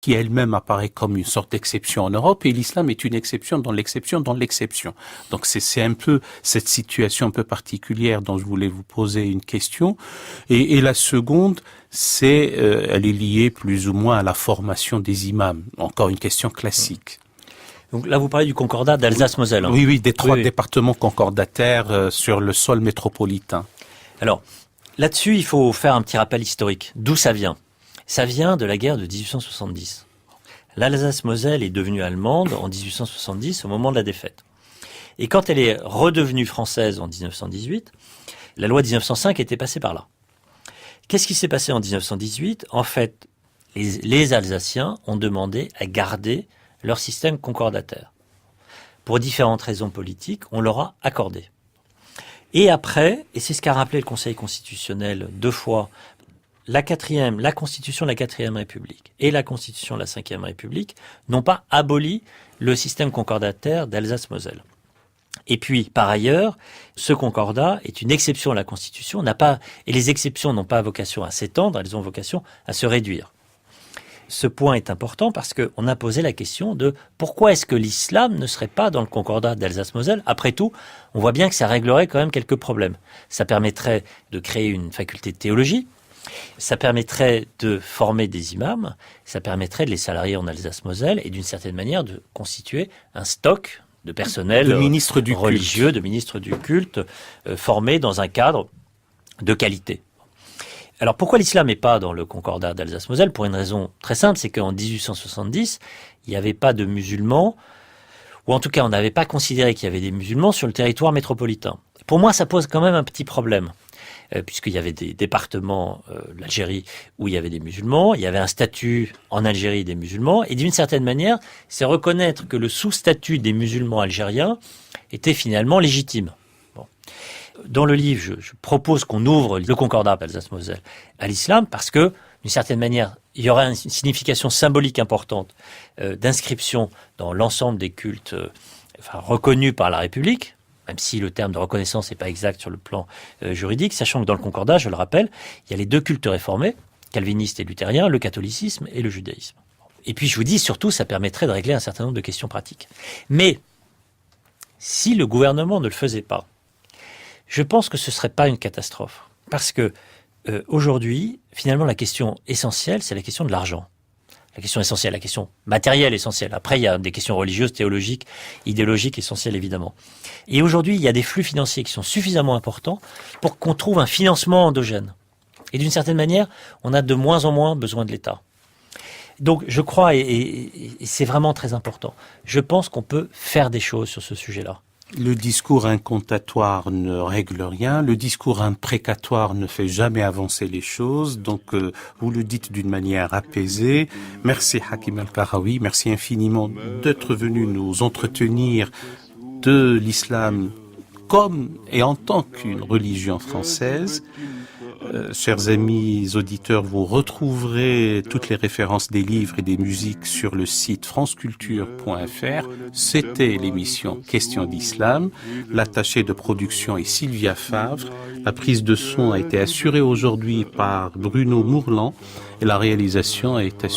qui elle-même apparaît comme une sorte d'exception en Europe, et l'islam est une exception dans l'exception dans l'exception. Donc c'est un peu cette situation un peu particulière dont je voulais vous poser une question. Et la seconde, elle est liée plus ou moins à la formation des imams. Encore une question classique. Donc là, vous parlez du concordat d'Alsace-Moselle. Hein. Oui, des trois départements concordataires sur le sol métropolitain. Alors, là-dessus, il faut faire un petit rappel historique. D'où ça vient ? Ça vient de la guerre de 1870. L'Alsace-Moselle est devenue allemande en 1870 au moment de la défaite. Et quand elle est redevenue française en 1918, la loi de 1905 était passée par là. Qu'est-ce qui s'est passé en 1918 ? En fait, les Alsaciens ont demandé à garder leur système concordataire. Pour différentes raisons politiques, on leur a accordé. Et après, et c'est ce qu'a rappelé le Conseil constitutionnel 2 fois, la Constitution de la 4e République et la Constitution de la 5e République n'ont pas aboli le système concordataire d'Alsace-Moselle. Et puis, par ailleurs, ce concordat est une exception à la Constitution, et les exceptions n'ont pas vocation à s'étendre, elles ont vocation à se réduire. Ce point est important parce qu'on a posé la question de pourquoi est-ce que l'islam ne serait pas dans le concordat d'Alsace-Moselle ? Après tout, on voit bien que ça réglerait quand même quelques problèmes. Ça permettrait de créer une faculté de théologie, ça permettrait de former des imams, ça permettrait de les salarier en Alsace-Moselle et d'une certaine manière de constituer un stock de personnel religieux, de ministres du culte, formés dans un cadre de qualité. Alors pourquoi l'islam n'est pas dans le concordat d'Alsace-Moselle ? Pour une raison très simple, c'est qu'en 1870, il n'y avait pas de musulmans, ou en tout cas on n'avait pas considéré qu'il y avait des musulmans sur le territoire métropolitain. Pour moi, ça pose quand même un petit problème, puisqu'il y avait des départements, l'Algérie, où il y avait des musulmans, il y avait un statut en Algérie des musulmans, et d'une certaine manière, c'est reconnaître que le sous-statut des musulmans algériens était finalement légitime. Dans le livre, je propose qu'on ouvre le concordat d'Alsace-Moselle à l'islam parce que, d'une certaine manière, il y aura une signification symbolique importante d'inscription dans l'ensemble des cultes reconnus par la République, même si le terme de reconnaissance n'est pas exact sur le plan juridique, sachant que dans le concordat, je le rappelle, il y a les 2 cultes réformés, calvinistes et luthériens, le catholicisme et le judaïsme. Et puis je vous dis, surtout, ça permettrait de régler un certain nombre de questions pratiques. Mais si le gouvernement ne le faisait pas, je pense que ce ne serait pas une catastrophe. Parce que aujourd'hui, finalement, la question essentielle, c'est la question de l'argent. La question essentielle, la question matérielle essentielle. Après, il y a des questions religieuses, théologiques, idéologiques essentielles, évidemment. Et aujourd'hui, il y a des flux financiers qui sont suffisamment importants pour qu'on trouve un financement endogène. Et d'une certaine manière, on a de moins en moins besoin de l'État. Donc, je crois, et c'est vraiment très important, je pense qu'on peut faire des choses sur ce sujet-là. Le discours incantatoire ne règle rien, le discours imprécatoire ne fait jamais avancer les choses, donc vous le dites d'une manière apaisée. Merci Hakim El-Karaoui, merci infiniment d'être venu nous entretenir de l'islam comme et en tant qu'une religion française. Chers amis auditeurs, vous retrouverez toutes les références des livres et des musiques sur le site franceculture.fr. C'était l'émission Question d'Islam. L'attachée de production est Sylvia Favre. La prise de son a été assurée aujourd'hui par Bruno Mourlan et la réalisation a été assurée